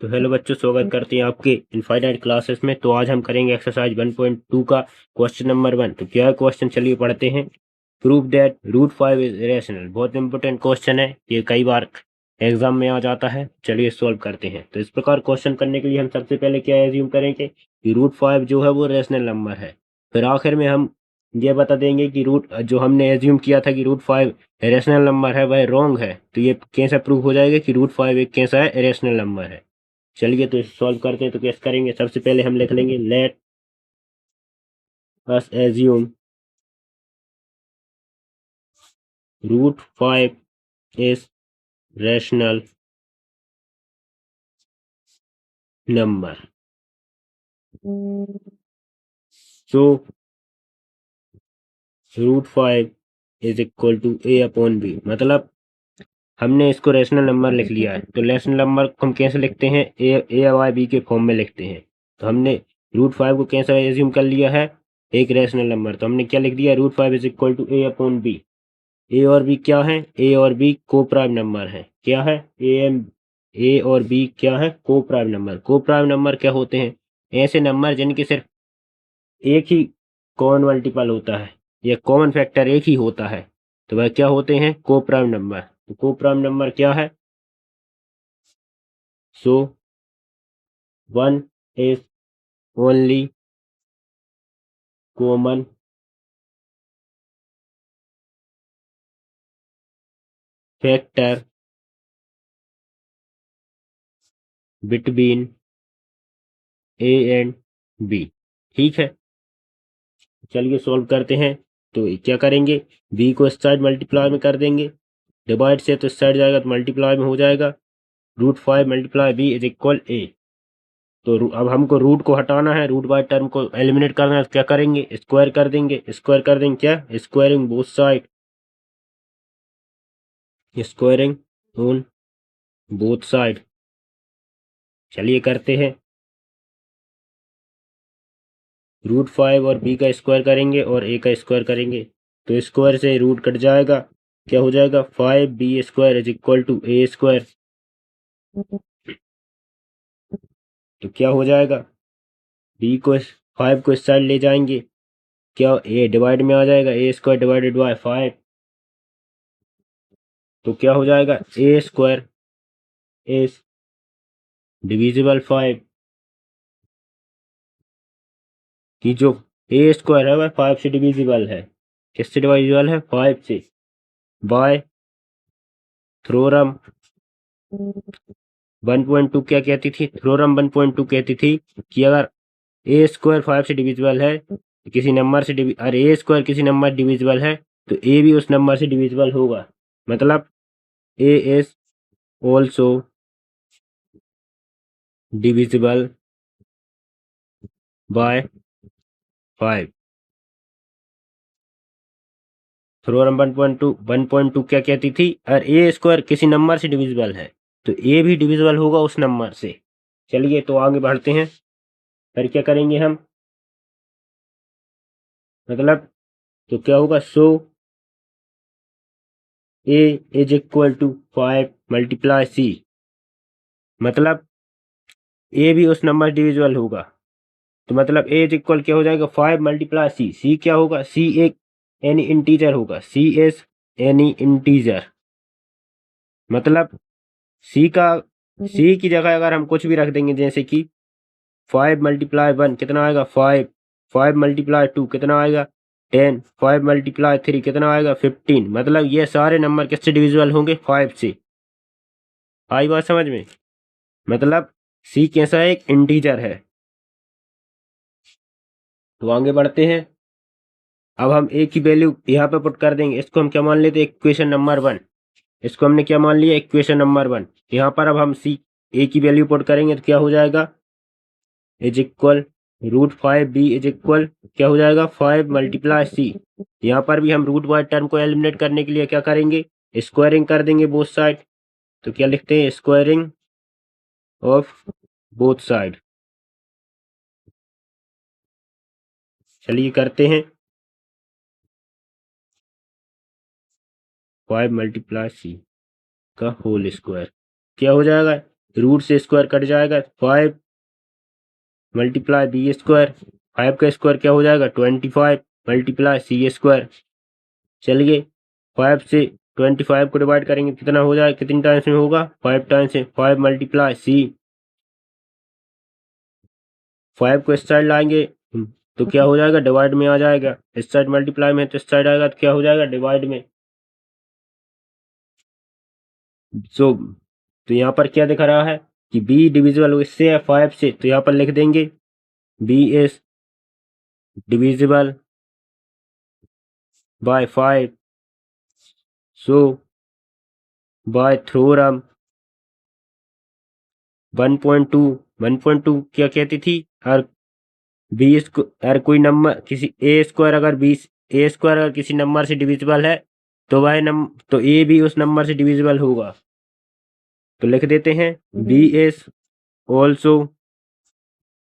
तो हेलो बच्चों, स्वागत करते हैं आपके इनफाइनाइट क्लासेस में। तो आज हम करेंगे एक्सरसाइज 1.2 का क्वेश्चन नंबर 1। तो क्या है क्वेश्चन, चलिए पढ़ते हैं। Prove that root 5 is rational. बहुत इंपॉर्टेंट क्वेश्चन है, ये कई बार एग्जाम में आ जाता है। चलिए सॉल्व करते हैं। तो इस प्रकार क्वेश्चन करने के लिए हम सबसे पहले क्या एज्यूम करेंगे कि रूट 5 जो है वो रेशनल नंबर है। फिर आखिर में हम ये बता देंगे कि रूट जो हमने एज्यूम किया था कि रूट 5 रेशनल नंबर है वह रॉन्ग है। तो ये कैसे प्रूव हो जाएगा कि रूट 5 एक कैसा है, रेशनल नंबर है। चलिए तो इसे सॉल्व करते हैं। तो कैसे करेंगे, सबसे पहले हम लिख लेंगे let us assume root 5 is rational number. So root 5 is equal to A upon B. मतलब हमने इसको रैशनल नंबर लिख लिया है। तो रैशनल नंबर को हम कैसे लिखते हैं, ए बाय बी के फॉर्म में लिखते हैं। तो हमने रूट 5 को कैसे एज्यूम कर लिया है, एक रैशनल नंबर। तो हमने क्या लिख दिया, root 5 is equal to A upon B. A और बी क्या है, ए और बी को प्राइम नंबर है। क्या है, ए और बी क्या है, को प्राइम नंबर। को प्राइम नंबर क्या होते हैं, ऐसे नंबर जिनके सिर्फ एक ही कॉमन मल्टीपल होता है, या कॉमन फैक्टर एक ही होता है, तो वह क्या होते हैं, को प्राइम नंबर। तो को प्राइम नंबर क्या है, so one is only common factor between A and B. ठीक है, चलिए सॉल्व करते हैं। तो क्या करेंगे, बी को इस साइड मल्टीप्लाई में कर देंगे, डिवाइड से तो इस साइड जाएगा तो मल्टीप्लाई में हो जाएगा। Root 5 multiply B is equal A. तो अब हमको रूट को हटाना है, रूट बाय टर्म को एलिमिनेट करना है। तो क्या करेंगे, स्क्वायर कर देंगे। स्क्वायर कर देंगे क्या, squaring both side, squaring on both side. चलिए करते हैं। रूट 5 और बी का स्क्वायर करेंगे और ए का स्क्वायर करेंगे, तो स्क्वायर से रूट कट जाएगा। क्या हो जाएगा, 5b square is equal to A square. तो क्या हो जाएगा, बी को 5 को इस साइड ले जाएंगे, क्या ए डिवाइड में आ जाएगा, ए स्क्वायर डिवाइडेड बाय 5। तो क्या हो जाएगा, ए स्क्वायर इज डिविजिबल 5, कि जो ए स्क्वायर है वह 5 से डिविजिबल है। किससे डिविजिबल है, 5 से। बाय थ्योरम 1.2 क्या कहती थी, थ्योरम 1.2 कहती थी कि अगर ए स्क्वायर 5 से डिविजिबल है, किसी नंबर से अरे ए स्क्वायर किसी नंबर डिविजिबल है, तो ए भी उस नंबर से डिविजिबल होगा। मतलब A is also divisible by 5। Theorem 1.2 क्या कहती थी, अगर ए स्क्वायर किसी नंबर से डिविजिबल है तो ए भी डिविजिबल होगा उस नंबर से। चलिए तो आगे बढ़ते हैं। फिर क्या करेंगे हम, मतलब तो क्या होगा, सो ए is equal to 5 multiply C. मतलब ए भी उस नंबर डिविजिबल होगा। तो मतलब ए इज इक्वल क्या हो जाएगा, 5 मल्टीप्लाई सी। सी क्या होगा, सी एक एनी इंटीजर होगा, सी इज एनी इंटीजर। मतलब सी का, सी की जगह अगर हम कुछ भी रख देंगे, जैसे कि 5 मल्टीप्लाई 1 कितना आएगा, 5। 5 मल्टीप्लाई 2 कितना आएगा, 10। 5 मल्टीप्लाई 3 कितना आएगा, 15। मतलब ये सारे नंबर किससे डिविजिबल होंगे, 5 से। आई बात समझ में। मतलब सी कैसा है, एक इंटीजर है। तो आगे बढ़ते हैं। अब हम ए की वैल्यू यहाँ पे पुट कर देंगे। इसको हम क्या मान लेते हैं, इक्वेशन नंबर 1। इसको हमने क्या मान लिया, इक्वेशन नंबर 1। यहाँ पर अब हम सी ए की वैल्यू पुट करेंगे तो क्या हो जाएगा, is equal root 5 B is equal क्या हो जाएगा, 5 मल्टीप्लाई सी। यहाँ पर भी हम रूट वाई टर्म को एलिमिनेट करने के लिए क्या करेंगे, स्क्वायरिंग कर देंगे बोथ साइड। तो क्या लिखते हैं, स्क्वायरिंग ऑफ बोथ साइड। चलिए करते हैं। 5 मल्टीप्लाई सी का होल स्क्वायर क्या हो जाएगा, रूट से स्क्वायर कट जाएगा, 5 मल्टीप्लाई बी स्क्वायर, 5 का स्क्वायर क्या हो जाएगा 25 मल्टीप्लाई सी स्क्वायर। चलिए 5 से 25 को डिवाइड करेंगे कितना हो जाएगा, कितनी टाइम्स में होगा 5 टाइम्स से, 5 मल्टीप्लाई सी, 5 को इस साइड लाएंगे तो क्या हो जाएगा डिवाइड में आ जाएगा, इस साइड मल्टीप्लाई में तो इस साइड आएगा तो क्या हो जाएगा डिवाइड में। सो तो यहाँ पर क्या दिख रहा है कि बी डिविजिबल इससे है 5 से, तो यहाँ पर लिख देंगे B is divisible by 5। So by theorem 1.2 क्या कहती थी, हर बी हर कोई नंबर किसी ए स्क्वायर अगर बी ए स्क्वायर अगर किसी नंबर से डिविजिबल है तो तो ए भी उस नंबर से डिविजिबल होगा। तो लिख देते हैं B is also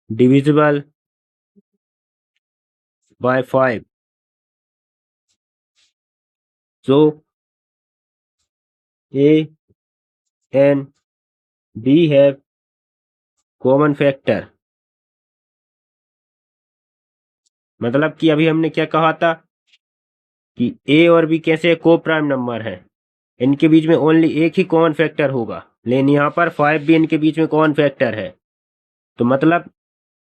divisible by 5। So A and B have common factor. मतलब कि अभी हमने क्या कहा था कि ए और बी कैसे को प्राइम नंबर है, इनके बीच में ओनली एक ही कॉमन फैक्टर होगा, लेकिन यहाँ पर 5 भी इनके बीच में कॉमन फैक्टर है। तो मतलब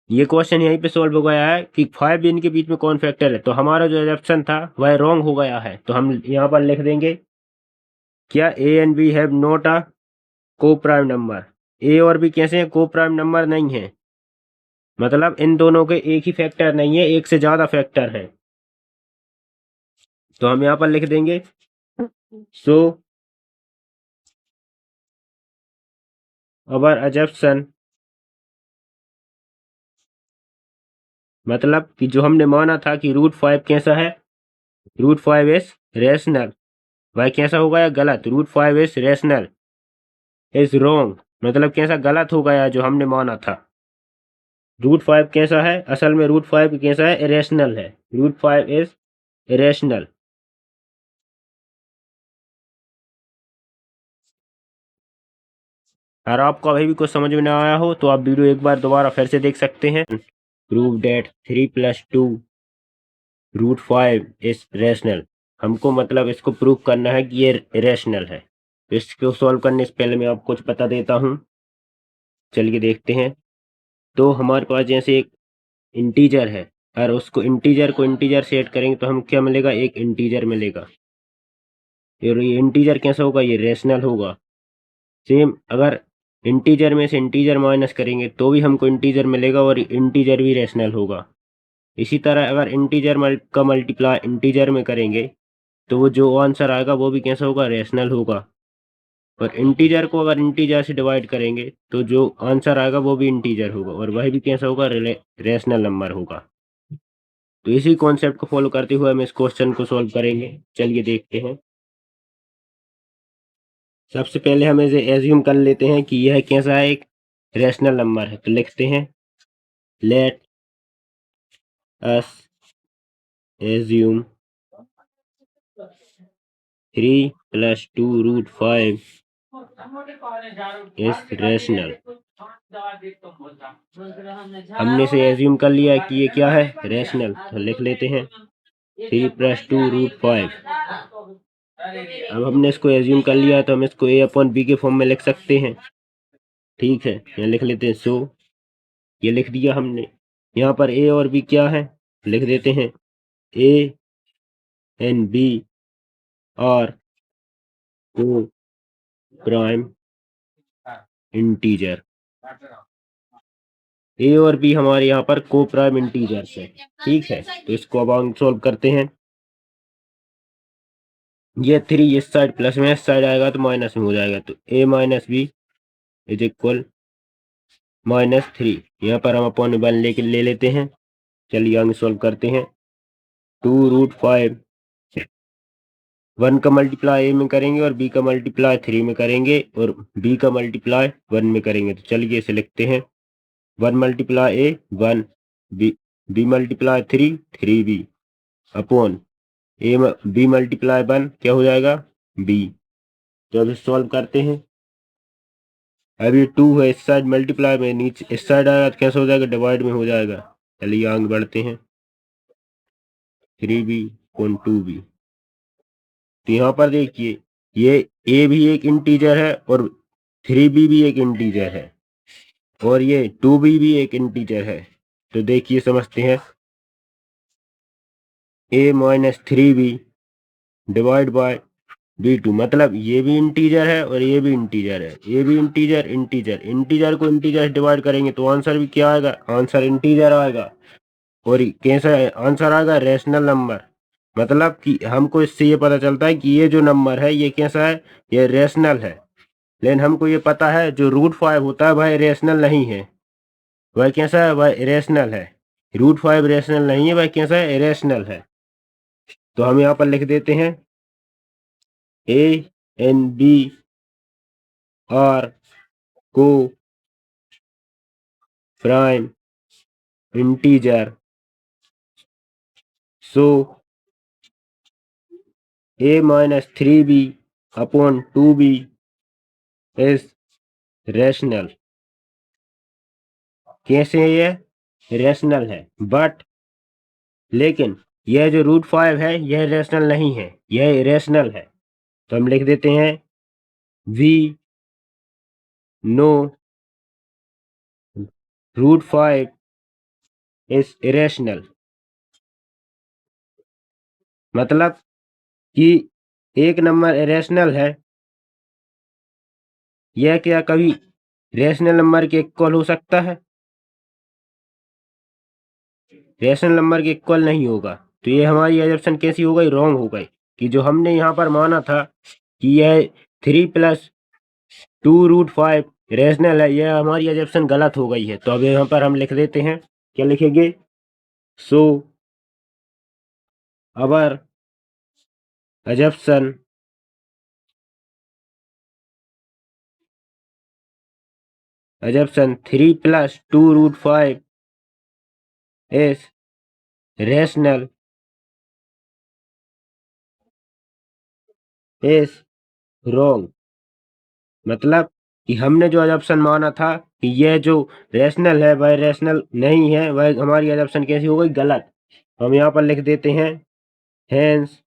ये क्वेश्चन यहीं पे सॉल्व हो गया है कि 5 भी इनके बीच में कौन फैक्टर है, तो हमारा जो ऑप्शन था वह रॉन्ग हो गया है। तो हम यहाँ पर लिख देंगे क्या A and B have not a coprime number, ए और बी कैसे हैं को प्राइम नंबर नहीं है, मतलब इन दोनों के एक ही फैक्टर नहीं है, एक से ज्यादा फैक्टर है। तो हम यहाँ पर लिख देंगे सो अवर अजप्शन, मतलब कि जो हमने माना था कि √5 कैसा है, √5 इज रेशनल, वह कैसा हो गया गलत, √5 इज रेशनल इज रॉन्ग, मतलब कैसा गलत हो गया जो हमने माना था। √5 कैसा है, असल में √5 कैसा है इरेशनल है, √5 इज इरेशनल। अगर आपको अभी भी कुछ समझ में ना आया हो तो आप वीडियो एक बार दोबारा फिर से देख सकते हैं। प्रूव डेट 3+2 √5 इज रेशनल, हमको मतलब इसको प्रूव करना है कि ये इरेशनल है। तो इसको सॉल्व करने से पहले मैं आपको कुछ बता देता हूँ, चलिए देखते हैं। तो हमारे पास जैसे एक इंटीजर है, और उसको इंटीजर को इंटीजर से ऐड करेंगे तो हम क्या मिलेगा, एक इंटीजर मिलेगा। और ये इंटीजर कैसा होगा, ये रेशनल होगा। सेम अगर इंटीजर में से इंटीजर माइनस करेंगे तो भी हमको इंटीजर मिलेगा और इंटीजर भी रेशनल होगा। इसी तरह अगर इंटीजर का मल्टीप्लाई इंटीजर में करेंगे तो वो जो आंसर आएगा वो भी कैसा होगा, रेशनल होगा। और इंटीजर को अगर इंटीजर से डिवाइड करेंगे तो जो आंसर आएगा वो भी इंटीजर होगा और वह भी कैसा होगा, रेशनल नंबर होगा। तो इसी कॉन्सेप्ट को फॉलो करते हुए हम इस क्वेश्चन को सॉल्व करेंगे, चलिए देखते हैं। सबसे पहले हम इसे एज्यूम कर लेते हैं कि यह कैसा है, एक रेशनल नंबर है। तो लिखते हैं late us assume 3+2 √5 is rational. हमने से एज्यूम कर लिया है कि ये क्या है, रेशनल। तो लिख लेते हैं 3+2 √5। अब हमने इसको एज्यूम कर लिया है तो हम इसको a/b के फॉर्म में लिख सकते हैं, ठीक है। यहाँ लिख लेते हैं सो, ये लिख दिया हमने। यहाँ पर a और b क्या है, लिख देते हैं a and b are coprime integer. ए और बी हमारे यहाँ पर को प्राइम इंटीजर्स है, ठीक है। तो इसको अब हम सॉल्व करते हैं। ये 3 इस साइड प्लस में, इस साइड आएगा तो माइनस में हो जाएगा, तो a minus B is equal -3। यहाँ पर हम अपॉन 1 लेके ले लेते हैं। चलिए आगे सॉल्व करते हैं। 2√5, 1 का मल्टीप्लाई ए में करेंगे और बी का मल्टीप्लाई 3 में करेंगे और बी का मल्टीप्लाई 1 में करेंगे। तो चलिए इसे लिखते हैं 1 multiply A 1, B multiply 3 3b upon A B multiply 1 क्या हो जाएगा, बी। तो अब सॉल्व करते हैं। अभी 2 है, इस साइड मल्टीप्लाई में, नीचे इस साइड आएगा तो कैसे हो जाएगा, डिवाइड में हो जाएगा। चलिए आगे बढ़ते हैं। 3b upon 2b। तो यहाँ पर देखिए ये a भी एक इंटीजर है और 3b भी एक इंटीजर है और ये 2b भी एक इंटीजर है। तो देखिए समझते हैं, a minus 3b divide by b2, मतलब ये भी इंटीजर है और ये भी इंटीजर है, ये भी इंटीजर इंटीजर, इंटीजर को इंटीजर डिवाइड करेंगे तो आंसर भी क्या आएगा, आंसर इंटीजर आएगा। और कैसा आंसर आएगा, रेशनल नंबर। मतलब कि हमको इससे ये पता चलता है कि ये जो नंबर है ये कैसा है, ये रेशनल है। लेकिन हमको ये पता है जो √5 होता है वह रेशनल नहीं है, वह कैसा है, वह इरेशनल है। √5 रेशनल नहीं है, वह कैसा है, इरेशनल है। तो हम यहाँ पर लिख देते हैं a and b are को prime integer, so a minus 3b upon 2b is rational. कैसे है ये रेशनल है, बट लेकिन यह जो √5 है यह रेशनल नहीं है, यह इरेशनल है। तो हम लिख देते हैं वी नो √5 इज इरेशनल। मतलब कि एक नंबर इरेशनल है, यह क्या कभी रेशनल नंबर के इक्वल हो सकता है, रेशनल नंबर के इक्वल नहीं होगा। तो ये हमारी एजम्पशन कैसी हो गई, रॉन्ग हो गई। कि जो हमने यहाँ पर माना था कि यह 3 + 2√5 रेशनल है, यह हमारी एजम्पशन गलत हो गई है। तो अब यहाँ पर हम लिख देते हैं, क्या लिखेंगे, so our assumption assumption 3 + 2√5 is rational is wrong. मतलब कि हमने जो एजम्पशन माना था कि यह जो रेशनल है वह रेशनल नहीं है, वह हमारी एजम्पशन कैसी हो गई, गलत। हम यहाँ पर लिख देते हैं हेंस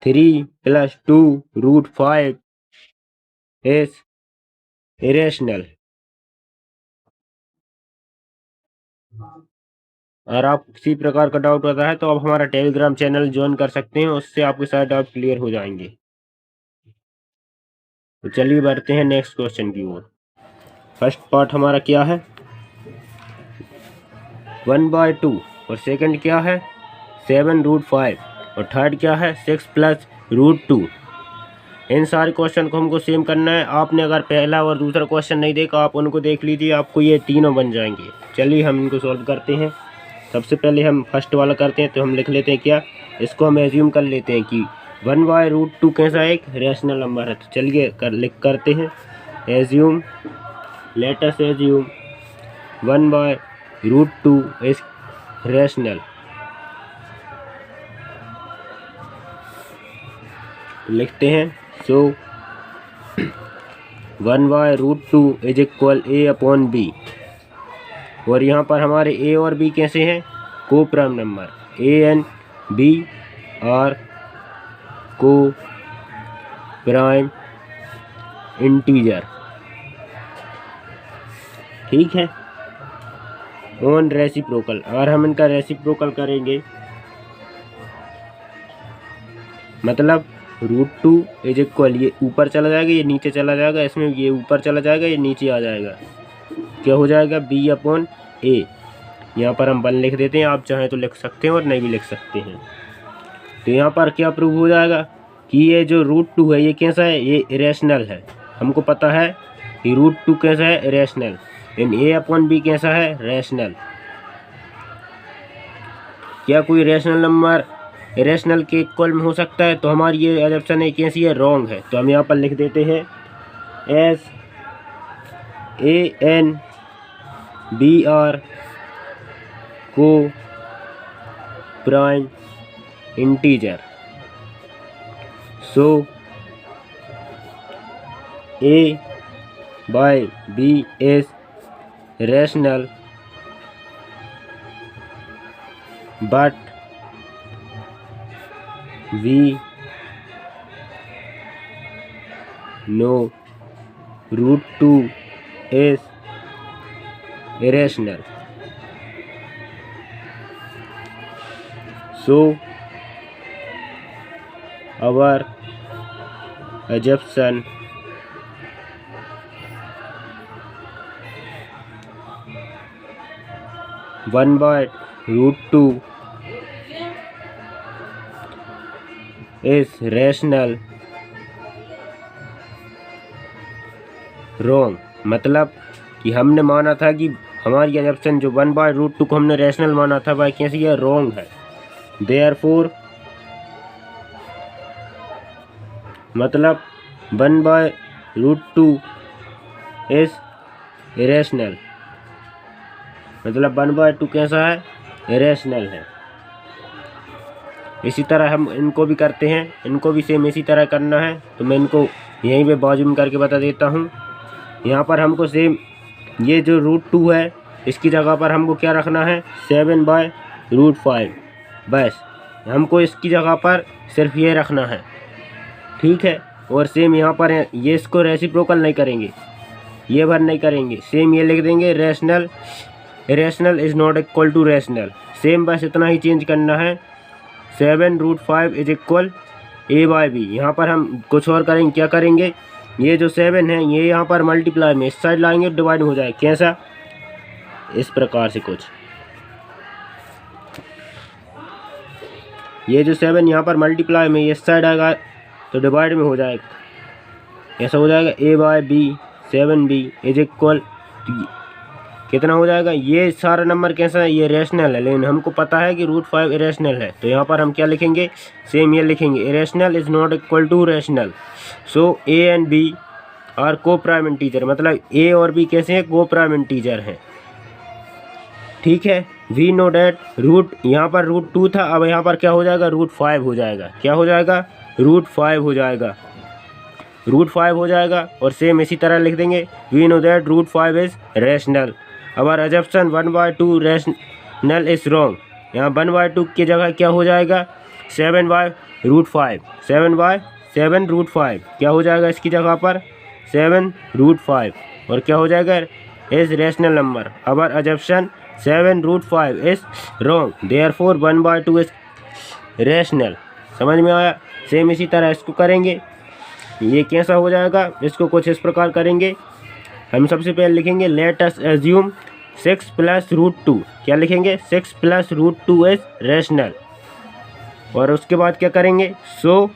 3 + 2√5 इज इरेशनल। अगर आप किसी प्रकार का डाउट होता है तो आप हमारा टेलीग्राम चैनल ज्वाइन कर सकते हैं, उससे आपके सारे डाउट क्लियर हो जाएंगे। तो चलिए बढ़ते हैं नेक्स्ट क्वेश्चन की ओर। फर्स्ट पार्ट हमारा क्या है, 1/2 और सेकंड क्या है 7√5 और थर्ड क्या है 6 + √2। इन सारे क्वेश्चन को हमको सेम करना है। आपने अगर पहला और दूसरा क्वेश्चन नहीं देखा आप उनको देख लीजिए, आपको ये तीनों बन जाएंगे। चलिए हम इनको सॉल्व करते हैं। सबसे पहले हम फर्स्ट वाला करते हैं, तो हम लिख लेते हैं क्या, इसको हम एज्यूम कर लेते हैं कि 1/√2 कैसा एक रेशनल नंबर है। तो चलिए करते हैं assume, late us assume 1/√2 is rational. लिखते हैं सो 1/√2 इज इक्वल a/b। और यहाँ पर हमारे a और b कैसे हैं, coprime number, a and b are coprime integer. ठीक है, ऑन रेसिप्रोकल, अगर हम इनका रेसिप्रोकल करेंगे मतलब √2 इज इक्वल, ये ऊपर चला जाएगा ये नीचे चला जाएगा, इसमें ये ऊपर चला जाएगा ये नीचे आ जाएगा, क्या हो जाएगा b/a। यहाँ पर हम 1 लिख देते हैं, आप चाहें तो लिख सकते हैं और नहीं भी लिख सकते हैं। तो यहाँ पर क्या प्रूव हो जाएगा कि ये जो √2 है ये कैसा है, ये इरेशनल है। हमको पता है कि √2 कैसा है, इरेशनल, इन a/b कैसा है, रेशनल। क्या कोई रेशनल नंबर इरेशनल के इक्वल में हो सकता है, तो हमारी ये एजम्पशन है कैसी है, रॉन्ग है। तो हम यहाँ पर लिख देते हैं as a and b are coprime integer, so a by B is rational, but we know root 2 is irrational. So our assumption one by root 2 is rational wrong। मतलब कि हमने माना था कि हमारी assumption जो 1/√2 को हमने रैशनल माना था वह कैसी है, रॉन्ग है। Therefore मतलब 1/√2 इज इरेशनल, मतलब 1/2 कैसा है, इरेशनल है। इसी तरह हम इनको भी करते हैं, इनको भी सेम इसी तरह करना है। तो मैं इनको यहीं पे बाजू में करके बता देता हूँ। यहाँ पर हमको सेम ये जो √2 है इसकी जगह पर हमको क्या रखना है, 7/√5। बस हमको इसकी जगह पर सिर्फ ये रखना है, ठीक है। और सेम यहाँ पर है, ये इसको रेसिप्रोकल नहीं करेंगे, ये भर नहीं करेंगे, सेम ये लिख देंगे rational irrational is not equal to rational. Same बस इतना ही चेंज करना है, 7√5 इज इक्वल A/B। यहाँ पर हम कुछ और करेंगे, क्या करेंगे, ये जो 7 है ये यहाँ पर मल्टीप्लाई में इस साइड लाएंगे, डिवाइड हो जाए, कैसा, इस प्रकार से कुछ। ये जो 7 यहाँ पर मल्टीप्लाई में इस साइड आएगा तो डिवाइड में हो जाएगा, ऐसा हो जाएगा A/B 7B इज इक्वल कितना हो जाएगा। ये सारा नंबर कैसा है, ये रैशनल है, लेकिन हमको पता है कि √5 इरेशनल है। तो यहाँ पर हम क्या लिखेंगे, सेम ये लिखेंगे, irrational is not equal to rational. So A and B are coprime integer, मतलब A और B कैसे हैं, को प्राइम इंटीजर हैं, ठीक है। वी नो डैट यहाँ पर √2 था, अब यहाँ पर क्या हो जाएगा, √5 हो जाएगा, क्या हो जाएगा, √5 हो जाएगा, √5 हो जाएगा। और सेम इसी तरह लिख देंगे, we know that √5 is rational. Our assumption 1/2 rational is wrong. यहाँ 1/2 की जगह क्या हो जाएगा, 7/√5, 7/7√5 क्या हो जाएगा इसकी जगह पर, 7√5, और क्या हो जाएगा, is rational number. Our assumption 7√5 is wrong, therefore 1/2 is rational. समझ में आया। सेम इसी तरह इसको करेंगे, ये कैसा हो जाएगा, इसको कुछ इस प्रकार करेंगे। हम सबसे पहले लिखेंगे लेट अस एज्यूम 6 + √2, क्या लिखेंगे, 6 + √2 इज रैशनल। और उसके बाद क्या करेंगे, सो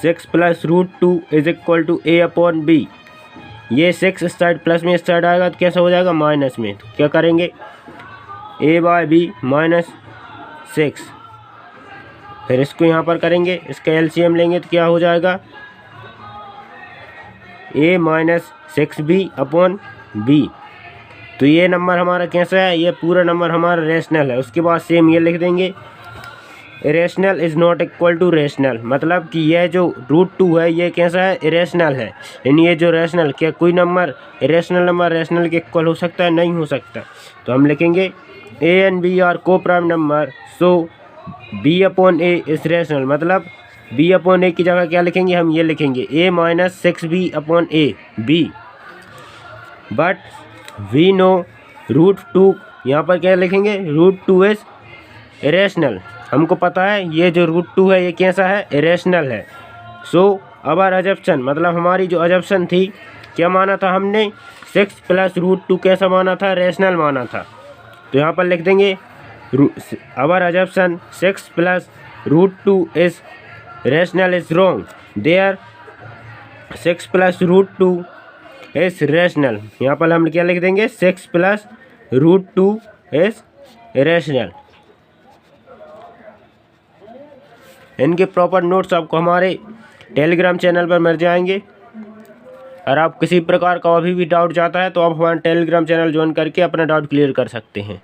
6 + √2 इज इक्वल टू A/B। ये 6 इस साइड प्लस में इस साइड आएगा तो कैसा हो जाएगा, माइनस में। तो क्या करेंगे, A/B -6, फिर इसको यहाँ पर करेंगे, इसका LCM लेंगे तो क्या हो जाएगा, A -6B/B। तो ये नंबर हमारा कैसा है, ये पूरा नंबर हमारा रैशनल है। उसके बाद सेम ये लिख देंगे, irrational is not equal to rational, मतलब कि यह जो √2 है ये कैसा है, इरेशनल है। यानी ये जो रैशनल, क्या कोई नंबर इरेशनल नंबर रैशनल के इक्वल हो सकता है, नहीं हो सकता। तो हम लिखेंगे A and B are coprime number, so B/A is rational, मतलब B/A की जगह क्या लिखेंगे, हम ये लिखेंगे A -6B/A B। But we know √2, यहाँ पर क्या लिखेंगे, √2 इज़ इरेशनल। हमको पता है ये जो √2 है ये कैसा है, इरेशनल है। सो अवर assumption, मतलब हमारी जो assumption थी, क्या माना था हमने, 6 + √2 कैसा माना था, रैशनल माना था। तो यहाँ पर लिख देंगे our assumption 6 + √2 is rational is wrong, there 6 + √2 is rational. यहाँ पर हम क्या लिख देंगे, 6 + √2 इज़ रैशनल। इनके प्रॉपर नोट्स आपको हमारे टेलीग्राम चैनल पर मिल जाएंगे। और आप किसी प्रकार का अभी भी डाउट जाता है तो आप हमारा टेलीग्राम चैनल ज्वाइन करके अपना डाउट क्लियर कर सकते हैं।